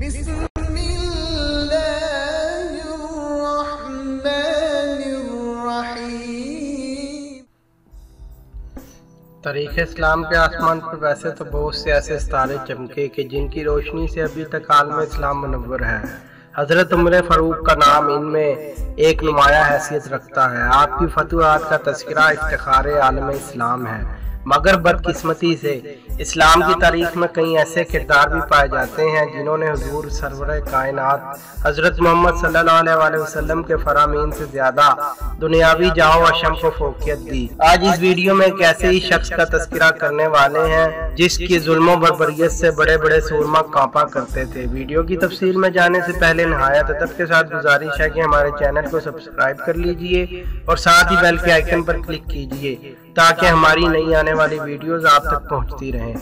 تاریخ اسلام کے آسمان پر ویسے تو بہت سے ایسے ستارے چمکے کہ جن کی روشنی سے ابھی تک عالم اسلام منور ہے۔ حضرت عمر فاروق کا نام ان میں ایک نمایاں حیثیت رکھتا ہے۔ آپ کی فتوحات کا تذکرہ افتخار عالم اسلام ہے، مگر بدقسمتی سے اسلام کی تاریخ میں کئی ایسے کردار بھی پائے جاتے ہیں جنہوں نے حضور سرور کائنات حضرت محمد صلی اللہ علیہ وسلم کے فرامین سے زیادہ دنیاوی جاہ و شم کو فوقیت دی۔ آج اس ویڈیو میں ایک ایسے ہی شخص کا تذکرہ کرنے والے ہیں جس کی ظلم و بربریت سے بڑے بڑے سورما کانپا کرتے تھے۔ ویڈیو کی تفصیل میں جانے سے پہلے نہایت ادب کے ساتھ گزارش ہے کہ ہمارے چینل کو سبسکرائب کر لیجئے اور ساتھ ہی بیل کے آئیکن پر کلک کیجئے تاکہ ہماری نئی آنے والی ویڈیوز آپ تک پہنچتی رہیں۔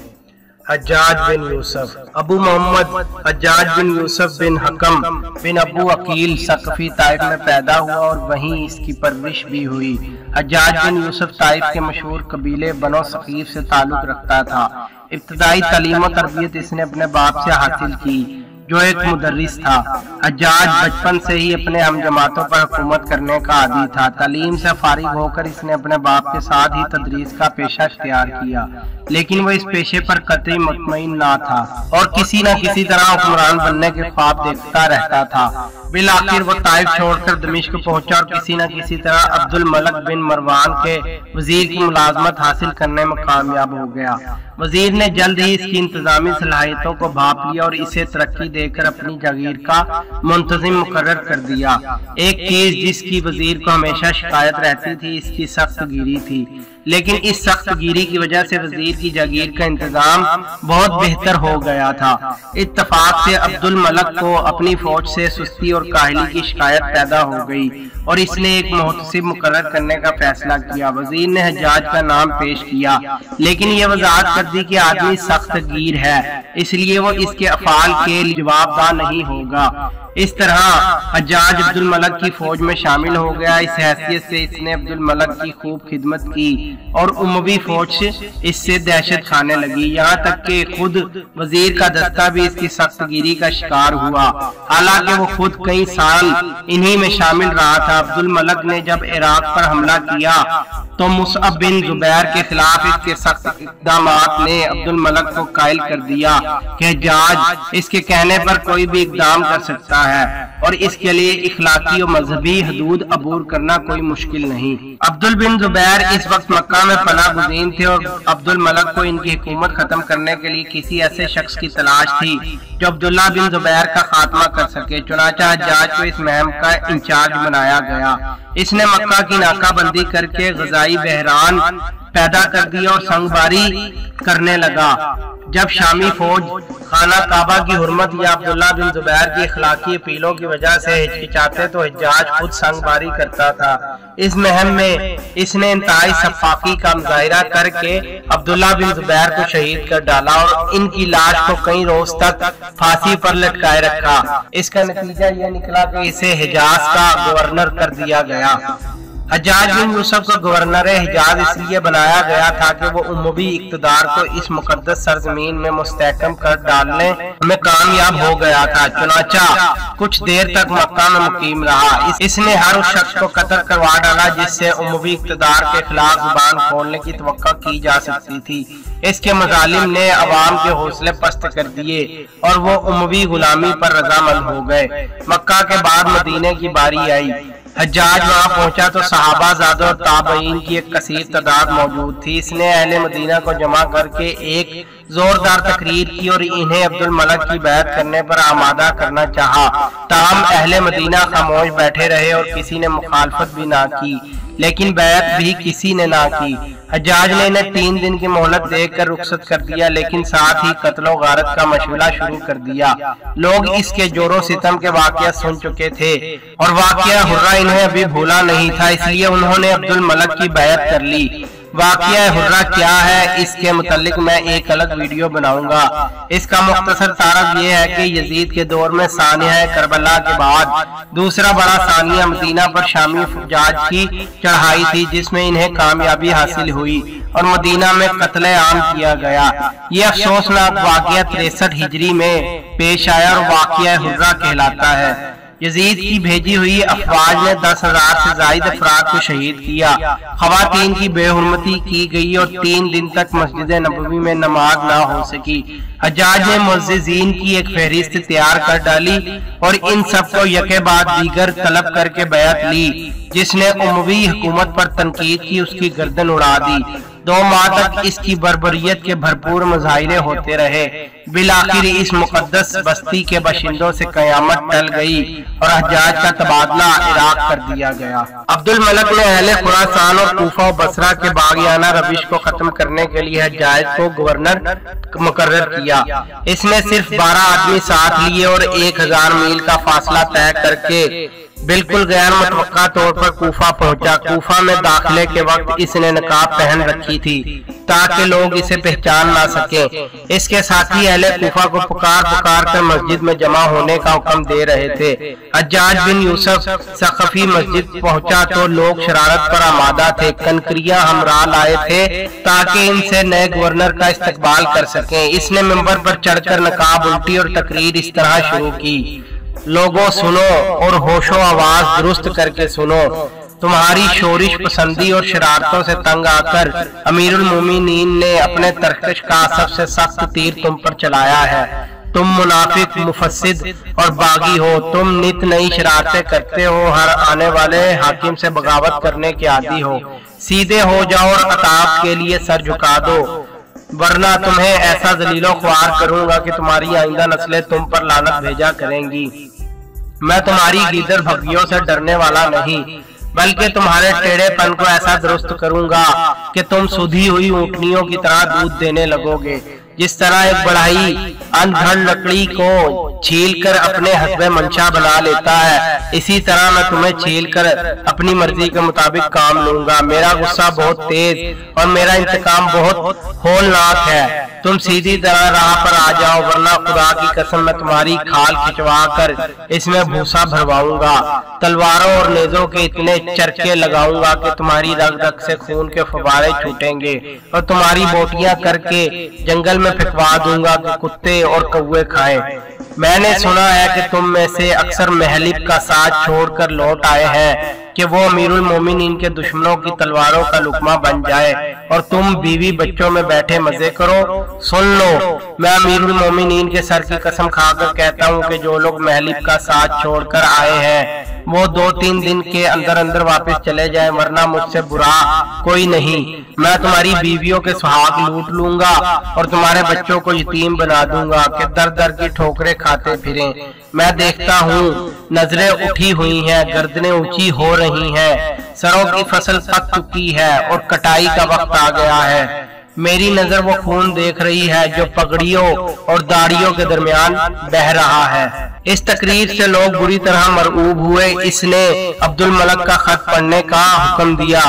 حجاج بن یوسف ابو محمد حجاج بن یوسف بن حکم بن ابو عقیل ثقفی طائف میں پیدا ہوا اور وہیں اس کی پرورش بھی ہوئی۔ حجاج بن یوسف طائف کے مشہور قبیلے بنو ثقیف سے تعلق رکھتا تھا۔ ابتدائی تعلیم و تربیت اس نے اپنے باپ سے حاصل کی جو ایک مدرس تھا۔ حجاج بچپن سے ہی اپنے ہم جماعتوں پر حکومت کرنے کا عادی تھا۔ تعلیم سے فارغ ہو کر اس نے اپنے باپ کے ساتھ ہی تدریس کا پیشہ اختیار کیا، لیکن وہ اس پیشے پر قطعی مطمئن نہ تھا اور کسی نہ کسی طرح حکمران بننے کے خواب دیکھتا رہتا تھا۔ بالآخر وہ طائف چھوڑ کر دمشق پہنچا اور کسی نہ کسی طرح عبد الملک بن مروان کے وزیر کی ملازمت حاصل کرنے میں کامیاب ہو گیا۔ وزیر نے جلد ہی اس کی انتظامی صلاحیتوں کو بھانپ لیا اور اسے ترقی دے کر اپنی جاگیر کا منتظم مقرر کر دیا۔ ایک چیز جس کی وزیر کو ہمیشہ شکایت رہتی تھی اس کی سخت گیری تھی، لیکن اس سخت گیری کی وجہ سے وزیر کی جاگیر کا انتظام بہت بہتر ہو گیا تھا۔ اتفاق سے عبد الملک کو اپنی فوج سے سستی اور کاہلی کی شکایت پیدا ہو گئی اور اس نے ایک محتسب مقرر کرنے کا فیصلہ کیا۔ وزیر نے حجاج کا نام پیش کیا، لیکن یہ وضاحت کر دی کہ آدمی سخت گیر ہے، اس لیے وہ اس کے افعال کے جواب دہ نہیں ہوگا۔ اس طرح حجاج عبد الملک کی فوج میں شامل ہو گیا۔ اس حیثیت سے اس نے عبد الملک کی خوب خدمت کی اور اموی فوج اس سے دہشت کھانے لگی، یہاں تک کہ خود وزیر کا دستہ بھی اس کی سخت گیری کا شکار ہوا، حالانکہ وہ خود کئی سال انہی میں شامل رہا تھا۔ عبد الملک نے جب عراق پر حملہ کیا تو مصعب بن زبیر کے خلاف اس کے سخت اقدامات نے عبد الملک کو قائل کر دیا کہ حجاج اس کے کہنے پر کوئی بھی اقدام کر سکتا ہے اور اس کے لیے اخلاقی و مذہبی حدود عبور کرنا کوئی مشکل نہیں۔ عبد بن زبیر اس وقت مکہ میں پناہ گزین تھے اور عبد الملک کو ان کی حکومت ختم کرنے کے لیے کسی ایسے شخص کی تلاش تھی جو عبداللہ بن زبیر کا خاتمہ کر سکے۔ چنانچہ حجاج کو اس مہم کا انچارج بنایا گیا۔ اس نے مکہ کی ناکہ بندی کر کے غذائی بحران پیدا کر دیا اور سنگ باری کرنے لگا۔ جب شامی فوج خانہ کعبہ کی حرمت یا عبداللہ بن زبیر کی اخلاقی اپیلوں کی وجہ سے ہچکچاتے تو حجاج خود سنگ باری کرتا تھا۔ اس مہم میں اس نے انتہائی شفاقی کا مظاہرہ کر کے عبداللہ بن زبیر کو شہید کر ڈالا اور ان کی لاش کو کئی روز تک پھانسی پر لٹکائے رکھا۔ اس کا نتیجہ یہ نکلا کہ اسے حجاز کا گورنر کر دیا گیا۔ حجاج بن یوسف کو گورنر حجاز اس لیے بنایا گیا تھا کہ وہ اموی اقتدار کو اس مقدس سرزمین میں مستحکم کر ڈالنے میں کامیاب ہو گیا تھا۔ چنانچہ کچھ دیر تک مکہ میں مقیم رہا۔ اس نے ہر اس شخص کو قتل کروا ڈالا جس سے اموی اقتدار کے خلاف زبان کھولنے کی توقع کی جا سکتی تھی۔ اس کے مظالم نے عوام کے حوصلے پست کر دیے اور وہ اموی غلامی پر رضامند ہو گئے۔ مکہ کے بعد مدینے کی باری آئی۔ حجاج وہاں پہنچا تو صحابہ زادوں اور تابعین کی ایک کثیر تعداد موجود تھی۔ اس نے اہل مدینہ کو جمع کر کے ایک زوردار تقریر کی اور انہیں عبد الملک کی بیعت کرنے پر آمادہ کرنا چاہا، تاہم اہل مدینہ خاموش بیٹھے رہے اور کسی نے مخالفت بھی نہ کی، لیکن بیعت بھی کسی نے نہ کی۔ حجاج نے انہیں 3 دن کی مہلت دے کر رخصت کر دیا، لیکن ساتھ ہی قتل و غارت کا مشغلہ شروع کر دیا۔ لوگ اس کے جور و ستم کے واقعات سن چکے تھے اور واقعہ حرہ انہیں ابھی بھولا نہیں تھا، اس لیے انہوں نے عبد الملک کی بیعت کر لی۔ واقعہ حرہ کیا ہے اس کے متعلق میں ایک الگ ویڈیو بناؤں گا۔ اس کا مختصر تعارف یہ ہے کہ یزید کے دور میں ثانیہ کربلا کے بعد دوسرا بڑا ثانیہ مدینہ پر شامی فجاج کی چڑھائی تھی، جس میں انہیں کامیابی حاصل ہوئی اور مدینہ میں قتل عام کیا گیا۔ یہ افسوسناک واقعہ 63 ہجری میں پیش آیا اور واقعہ حرہ کہلاتا ہے۔ یزید کی بھیجی ہوئی افواج نے 10,000 سے زائد افراد کو شہید کیا، خواتین کی بے حرمتی کی گئی اور 3 دن تک مسجد نبوی میں نماز نہ ہو سکی۔ حجاج نے معززین کی ایک فہرست تیار کر ڈالی اور ان سب کو یکے بعد دیگر طلب کر کے بیعت لی۔ جس نے اموی حکومت پر تنقید کی اس کی گردن اڑا دی۔ 2 ماہ تک اس کی بربریت کے بھرپور مظاہرے ہوتے رہے۔ بالآخر اس مقدس بستی کے باشندوں سے قیامت ٹل گئی اور حجاج کا تبادلہ عراق کر دیا گیا۔ عبد الملک نے اہل خراسان اور کوفہ و بصرہ کے باغیانہ روش کو ختم کرنے کے لیے حجاج کو گورنر مقرر کیا۔ اس نے صرف 12 آدمی ساتھ لیے اور 1000 میل کا فاصلہ طے کر کے بالکل غیر متوقع طور پر کوفہ پہنچا۔ کوفہ میں داخلے کے وقت اس نے نقاب پہن رکھی تھی تاکہ لوگ اسے پہچان نہ سکیں۔ اس کے ساتھی اہل کوفہ کو پکار کر مسجد میں جمع ہونے کا حکم دے رہے تھے۔ حجاج بن یوسف ثقفی مسجد پہنچا تو لوگ شرارت پر آمادہ تھے، کنکریاں ہمراہ لائے تھے تاکہ ان سے نئے گورنر کا استقبال کر سکیں۔ اس نے ممبر پر چڑھ کر نقاب الٹی اور تقریر اس طرح شروع کی: لوگوں سنو اور ہوش و آواز درست کر کے سنو، تمہاری شورش پسندی اور شرارتوں سے تنگ آ کر امیر المومنین نے اپنے ترکش کا سب سے سخت تیر تم پر چلایا ہے۔ تم منافق، مفسد اور باغی ہو، تم نت نئی شرارتیں کرتے ہو، ہر آنے والے حاکم سے بغاوت کرنے کے عادی ہو۔ سیدھے ہو جاؤ اور عطاف کے لیے سر جھکا دو، ورنہ تمہیں ایسا ذلیل و خوار کروں گا کہ تمہاری آئندہ نسلیں تم پر لعنت بھیجا کریں گی۔ میں تمہاری گیدڑ بھگیوں سے ڈرنے والا نہیں، بلکہ تمہارے ٹیڑے پن کو ایسا درست کروں گا کہ تم سدھی ہوئی اونٹنیوں کی طرح دودھ دینے لگو گے۔ جس طرح ایک بڑھائی اندھڑ لکڑی کو چھیل کر اپنے حسب منشا بنا لیتا ہے، اسی طرح میں تمہیں چھیل کر اپنی مرضی کے مطابق کام لوں گا۔ میرا غصہ بہت تیز اور میرا انتقام بہت ہولناک ہے۔ تم سیدھی طرح راہ پر آ جاؤ، ورنہ خدا کی قسم میں تمہاری کھال کھچوا کر اس میں بھوسا بھرواؤں گا، تلواروں اور نیزوں کے اتنے چرکے لگاؤں گا کہ تمہاری رگ رگ سے خون کے فوارے چھوٹیں گے اور تمہاری بوٹیاں کر کے جنگل میں پھینکوا دوں گا کہ کتے اور کوے کھائیں۔ میں نے سنا ہے کہ تم میں سے اکثر محلب کا ساتھ چھوڑ کر لوٹ آئے ہیں کہ وہ امیر المومنین کے دشمنوں کی تلواروں کا لقمہ بن جائے اور تم بیوی بچوں میں بیٹھے مزے کرو۔ سن لو، میں امیر المومنین کے سر کی قسم کھا کر کہتا ہوں کہ جو لوگ محلب کا ساتھ چھوڑ کر آئے ہیں وہ 2-3 دن کے اندر واپس چلے جائیں، ورنہ مجھ سے برا کوئی نہیں۔ میں تمہاری بیویوں کے سہاگ لوٹ لوں گا اور تمہارے بچوں کو یتیم بنا دوں گا کہ در در کی ٹھوکریں کھاتے پھریں۔ میں دیکھتا ہوں نظریں اٹھی ہوئی ہیں، گردنیں اونچی ہو رہی ہیں، سروں کی فصل پک چکی ہے اور کٹائی کا وقت آ گیا ہے۔ میری نظر وہ خون دیکھ رہی ہے جو پگڑیوں اور داڑھیوں کے درمیان بہ رہا ہے۔ اس تقریر سے لوگ بری طرح مرعوب ہوئے۔ اس نے عبد الملک کا خط پڑھنے کا حکم دیا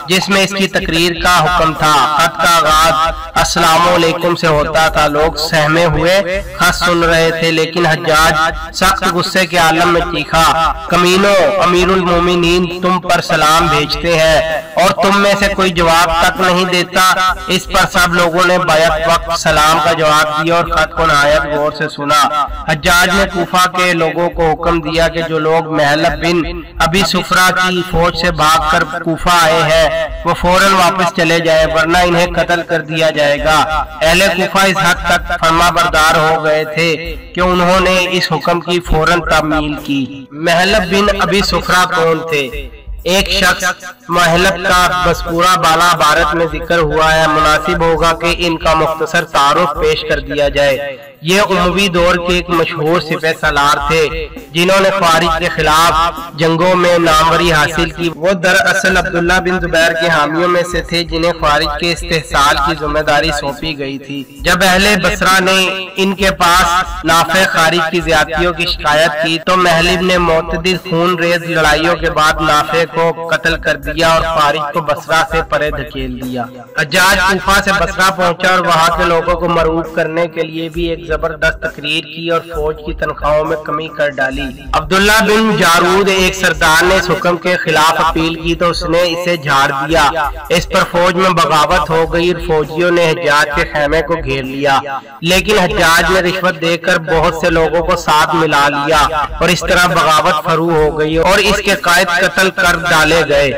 جس میں اس کی تقریر کا حکم تھا۔ خط کا آغاز السلام علیکم سے ہوتا تھا۔ لوگ سہمے ہوئے خط سن رہے تھے، لیکن حجاج سخت غصے کے عالم میں چیخا: کمینوں، امیر المومنین تم پر سلام بھیجتے ہیں اور تم میں سے کوئی جواب تک نہیں دیتا۔ اس پر سب لوگوں نے بیک وقت سلام کا جواب دیا اور خط کو نہایت غور سے سنا۔ حجاج نے کوفہ کے لوگوں کو حکم دیا کہ جو لوگ محلب بن ابی سفرہ کی فوج سے بھاگ کر کوفہ آئے ہیں وہ فوراً واپس چلے جائیں، ورنہ انہیں قتل کر دیا جائے گا۔ اہل کوفہ اس حد تک فرما بردار ہو گئے تھے کہ انہوں نے اس حکم کی فوراً تعمیل کی۔ محلب بن ابی سفرہ کون تھے؟ ایک شخص محلب کا بسپورہ بالا عبارت میں ذکر ہوا ہے، مناسب ہوگا کہ ان کا مختصر تعارف پیش کر دیا جائے۔ یہ اموی دور کے ایک مشہور سپہ سالار تھے جنہوں نے خوارج کے خلاف جنگوں میں ناموری حاصل کی۔ وہ دراصل عبداللہ بن زبیر کے حامیوں میں سے تھے جنہیں خوارج کے استحصال کی ذمہ داری سونپی گئی تھی۔ جب اہل بصرہ نے ان کے پاس نافع خارج کی زیادتیوں کی شکایت کی تو محلب نے معتدل خون ریز لڑائیوں کے بعد نافع کو قتل کر دیا۔ دیا اور خارج کو بصرہ سے پرے دھکیل دیا۔ حجاج کوفہ سے بصرہ پہنچا اور وہاں کے لوگوں کو مرعوب کرنے کے لیے بھی ایک زبردست تقریر کی اور فوج کی تنخواہوں میں کمی کر ڈالی۔ عبداللہ بن جارود ایک سردار نے اس حکم کے خلاف اپیل کی تو اس نے اسے جھاڑ دیا۔ اس پر فوج میں بغاوت ہو گئی اور فوجیوں نے حجاج کے خیمے کو گھیر لیا، لیکن حجاج نے رشوت دے کر بہت سے لوگوں کو ساتھ ملا لیا اور اس طرح بغاوت فرو ہو گئی اور اس کے قائد قتل کر ڈالے گئے۔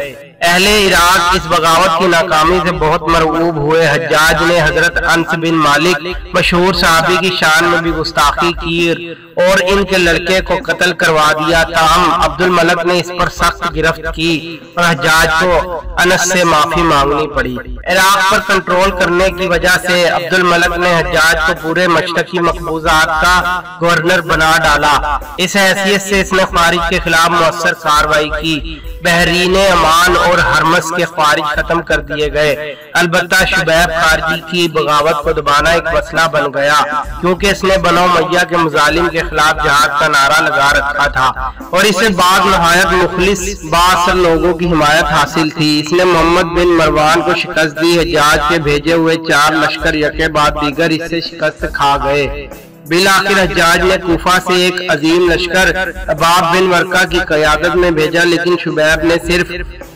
اہل عراق اس بغاوت کی ناکامی سے بہت مرعوب ہوئے۔ حجاج نے حضرت انس بن مالک مشہور صحابی کی شان میں بھی گستاخی کی اور ان کے لڑکے کو قتل کروا دیا۔ تاہم عبد الملک نے اس پر سخت گرفت کی اور حجاج کو انس سے معافی مانگنی پڑی۔ عراق پر کنٹرول کرنے کی وجہ سے عبد الملک نے حجاج کو پورے مشرقی مقبوضات کا گورنر بنا ڈالا۔ اس حیثیت سے اس نے خارج کے خلاف مؤثر کارروائی کی۔ بحرین امان اور ہرمس کے خارج ختم کر دیے گئے۔ البتہ شبیب خارجی کی بغاوت کو دبانا ایک مسئلہ بن گیا، کیونکہ اس نے بنو امیہ کے مظالم کے خلاف جہاد کا نعرہ لگا رکھا تھا اور اسے بعض نہایت مخلص بااثر لوگوں کی حمایت حاصل تھی۔ اس نے محمد بن مروان کو شکست دی۔ حجاج کے بھیجے ہوئے 4 لشکر یکے بعد دیگر اس سے شکست کھا گئے۔ بالآخر حجاج نے کوفہ سے ایک عظیم لشکر اباب بن ورقہ کی قیادت میں بھیجا، لیکن شبیب نے صرف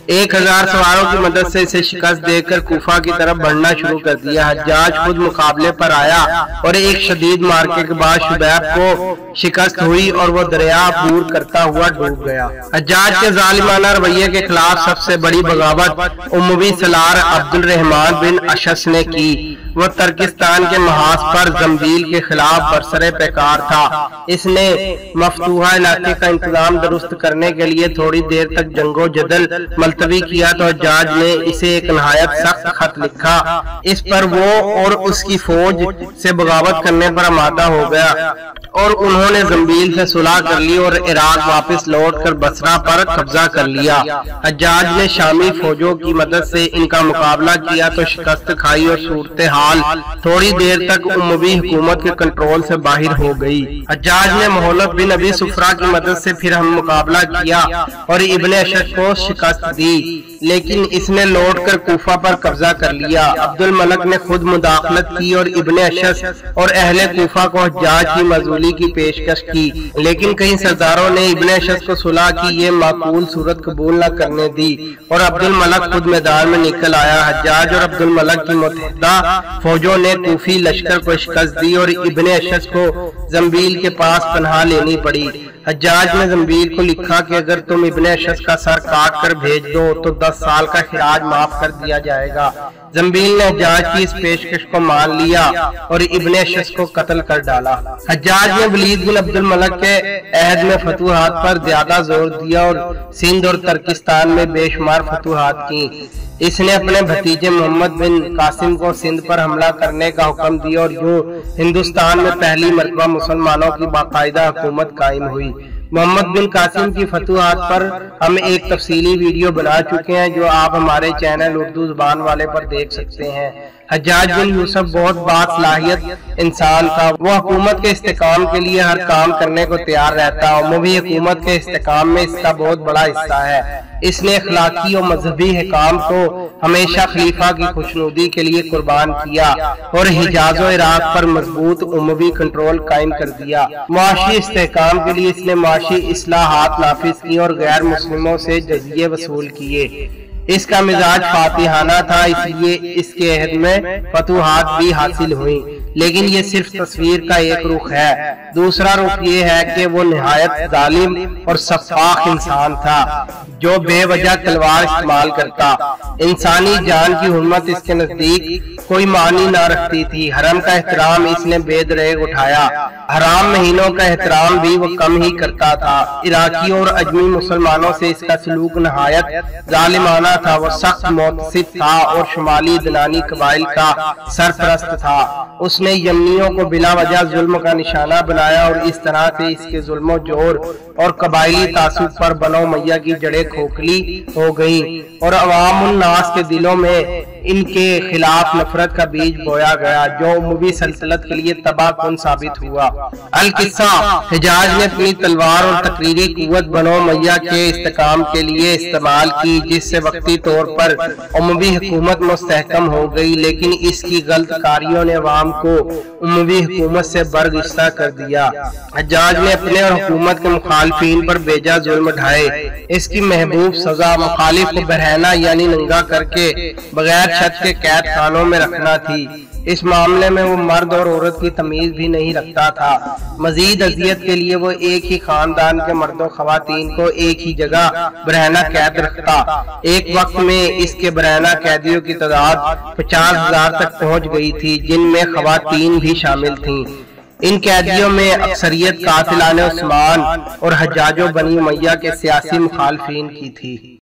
1000 سواروں کی مدد سے اسے شکست دے کر کوفہ کی طرف بڑھنا شروع کر دیا۔ حجاج خود مقابلے پر آیا اور ایک شدید مارکے کے بعد شبیب کو شکست ہوئی اور وہ دریا عبور کرتا ہوا ڈوب گیا۔ حجاج کے ظالمانہ رویے کے خلاف سب سے بڑی بغاوت اموی سالار عبد الرحمن بن اشعث نے کی۔ وہ ترکستان کے محاذ پر زنبیل کے خلاف برسرے پیکار تھا۔ اس نے مفتوحہ علاقے کا انتظام درست کرنے کے لیے تھوڑی دیر تک جنگ و جدل ملتوی کیا تو حجاج نے اسے ایک نہایت سخت خط لکھا۔ اس پر وہ اور اس کی فوج سے بغاوت کرنے پر آمادہ ہو گیا اور انہوں نے زنبیل سے صلح کر لی اور عراق واپس لوٹ کر بصرہ پر قبضہ کر لیا۔ حجاج نے شامی فوجوں کی مدد سے ان کا مقابلہ کیا تو شکست کھائی اور صورتحال تھوڑی دیر تک اموی حکومت کے کنٹرول سے باہر ہو گئی۔ حجاج نے محلب بن ابی صفرہ کی مدد سے پھر ہم مقابلہ کیا اور ابن اشعث کو شکست دی، لیکن اس نے لوٹ کر کوفہ پر قبضہ کر لیا۔ عبد الملک نے خود مداخلت کی اور ابن اشعث اور اہل کوفہ کو حجاج کی معزولی کی پیشکش کی، لیکن کئی سرداروں نے ابن اشعث کو صلح کی یہ معقول صورت قبول نہ کرنے دی اور عبد الملک خود میدان میں نکل آیا۔ حجاج اور عبد الملک کی متحدہ فوجوں نے کوفی لشکر کو شکست دی اور ابن اشعث کو زنبیل کے پاس پناہ لینی پڑی۔ حجاج نے زنبیل کو لکھا کہ اگر تم ابن اشعث کا سر کاٹ کر بھیج دو تو 10 سال کا خراج معاف کر دیا جائے گا۔ زنبیل نے حجاج کی اس پیشکش کو مان لیا اور ابن اشعث کو قتل کر ڈالا۔ حجاج نے ولید بن عبد الملک کے عہد میں فتوحات پر زیادہ زور دیا اور سندھ اور ترکستان میں بے شمار فتوحات کی۔ اس نے اپنے بھتیجے محمد بن قاسم کو سندھ پر حملہ کرنے کا حکم دیا اور یوں ہندوستان میں پہلی مرتبہ مسلمانوں کی باقاعدہ حکومت قائم ہوئی۔ محمد بن قاسم کی فتوحات پر ہم ایک تفصیلی ویڈیو بنا چکے ہیں جو آپ ہمارے چینل اردو زبان والے پر دیکھ سکتے ہیں۔ حجاج بن یوسف بہت باصلاحیت انسان تھا۔ وہ حکومت کے استحکام کے لیے ہر کام کرنے کو تیار رہتا۔ اموی حکومت کے استحکام میں اس کا بہت بڑا حصہ ہے۔ اس نے اخلاقی اور مذہبی حکام کو ہمیشہ خلیفہ کی خوشنودی کے لیے قربان کیا اور حجاز و عراق پر مضبوط اموی کنٹرول قائم کر دیا۔ معاشی استحکام کے لیے اس نے معاشی اصلاحات نافذ کی اور غیر مسلموں سے جزیے وصول کیے۔ اس کا مزاج فاتحانہ تھا، اس لیے اس کے عہد میں فتوحات بھی حاصل ہوئیں، لیکن یہ صرف تصویر کا ایک رخ ہے۔ دوسرا رخ یہ ہے کہ وہ نہایت ظالم اور سفاک انسان تھا جو بے وجہ تلوار استعمال کرتا۔ انسانی جان کی حرمت اس کے نزدیک کوئی معنی نہ رکھتی تھی۔ حرم کا احترام اس نے بے دریغ اٹھایا، حرام مہینوں کا احترام بھی وہ کم ہی کرتا تھا۔ عراقیوں اور اجمی مسلمانوں سے اس کا سلوک نہایت ظالمانہ تھا۔ وہ سخت متصف تھا اور شمالی دنانی قبائل کا سرپرست تھا۔ اس نے یمنیوں کو بلا وجہ ظلم کا نشانہ بنایا اور اس طرح سے اس کے ظلم و جور اور قبائلی تعصب پر بنو امیہ کی جڑیں کھوکھلی ہو گئیں اور عوام الناس کے دلوں میں ان کے خلاف نفرت کا بیج بویا گیا جو اموی سلطنت کے لیے تباہ کن ثابت ہوا۔ القصہ، حجاج نے اپنی تلوار اور تقریری قوت بنو امیہ کے استحکام کے لیے استعمال کی، جس سے وقتی طور پر اموی حکومت مستحکم ہو گئی، لیکن اس کی غلط کاریوں نے عوام کو اموی حکومت سے برگشتہ کر دیا۔ حجاج نے اپنے اور حکومت کے مخالفین پر بیجا ظلم ڈھائے۔ اس کی محبوب سزا مخالف کو برہنہ یعنی ننگا کر کے بغیر چھت کے قید خانوں میں رکھنا تھی۔ اس معاملے میں وہ مرد اور عورت کی تمیز بھی نہیں رکھتا تھا۔ مزید اذیت کے لیے وہ ایک ہی خاندان کے مرد و خواتین کو ایک ہی جگہ برہنہ قید رکھتا۔ ایک وقت میں اس کے برہنہ قیدیوں کی تعداد 50,000 تک پہنچ گئی تھی، جن میں خواتین بھی شامل تھیں۔ ان قیدیوں میں اکثریت قاتلان عثمان اور حجاج و بنی امیہ کے سیاسی مخالفین کی تھی۔